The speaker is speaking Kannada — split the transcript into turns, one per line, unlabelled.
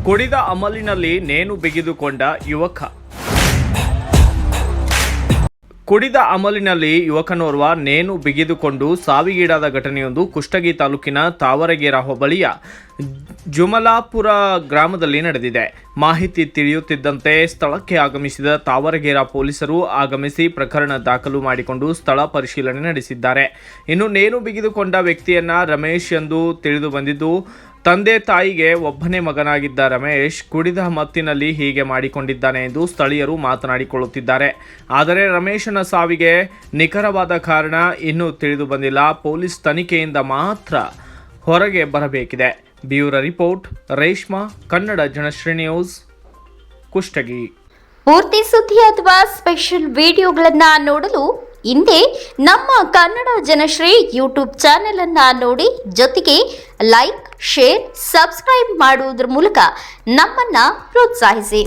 ಕುಡಿದ ಅಮಲಿನಲ್ಲಿ ನೇಣು ಬಿಗಿದುಕೊಂಡ ಯುವಕ. ಕುಡಿದ ಅಮಲಿನಲ್ಲಿ ಯುವಕನೋರ್ವ ನೇಣು ಬಿಗಿದುಕೊಂಡು ಸಾವಿಗೀಡಾದ ಘಟನೆಯೊಂದು ಕುಷ್ಟಗಿ ತಾಲೂಕಿನ ತಾವರಗೇರ ಹೋಬಳಿಯ ಜುಮಲಾಪುರ ಗ್ರಾಮದಲ್ಲಿ ನಡೆದಿದೆ. ಮಾಹಿತಿ ತಿಳಿಯುತ್ತಿದ್ದಂತೆ ಸ್ಥಳಕ್ಕೆ ಆಗಮಿಸಿದ ತಾವರಗೇರ ಪೊಲೀಸರು ಆಗಮಿಸಿ ಪ್ರಕರಣ ದಾಖಲು ಮಾಡಿಕೊಂಡು ಸ್ಥಳ ಪರಿಶೀಲನೆ ನಡೆಸಿದ್ದಾರೆ. ಇನ್ನು ನೇಣು ಬಿಗಿದುಕೊಂಡ ವ್ಯಕ್ತಿಯನ್ನ ರಮೇಶ್ ಎಂದು ತಿಳಿದು ಬಂದಿದ್ದು, ತಂದೆ ತಾಯಿಗೆ ಒಬ್ಬನೇ ಮಗನಾಗಿದ್ದ ರಮೇಶ್ ಕುಡಿದ ಮತ್ತಿನಲ್ಲಿ ಹೀಗೆ ಮಾಡಿಕೊಂಡಿದ್ದಾನೆ ಎಂದು ಸ್ಥಳೀಯರು ಮಾತನಾಡಿಕೊಳ್ಳುತ್ತಿದ್ದಾರೆ. ಆದರೆ ರಮೇಶನ ಸಾವಿಗೆ ನಿಖರವಾದ ಕಾರಣ ಇನ್ನೂ ತಿಳಿದು ಬಂದಿಲ್ಲ. ಪೊಲೀಸ್ ತನಿಖೆಯಿಂದ ಮಾತ್ರ ಹೊರಗೆ ಬರಬೇಕಿದೆ. Bureau report, Reshma, Kannada Janashree news, Kushtagi.
ಪೂರ್ತಿ ಸುದ್ದಿ ಅಥವಾ ಸ್ಪೆಷಲ್ ವಿಡಿಯೋಗಳನ್ನು ನೋಡಲು ಹಿಂದೆ ನಮ್ಮ ಕನ್ನಡ ಜನಶ್ರೀ ಯೂಟ್ಯೂಬ್ ಚಾನೆಲ್ ಅನ್ನ ನೋಡಿ, ಜೊತೆಗೆ ಲೈಕ್, ಶೇರ್, ಸಬ್ಸ್ಕ್ರೈಬ್ ಮಾಡುವುದರ ಮೂಲಕ ನಮ್ಮನ್ನ ಪ್ರೋತ್ಸಾಹಿಸಿ.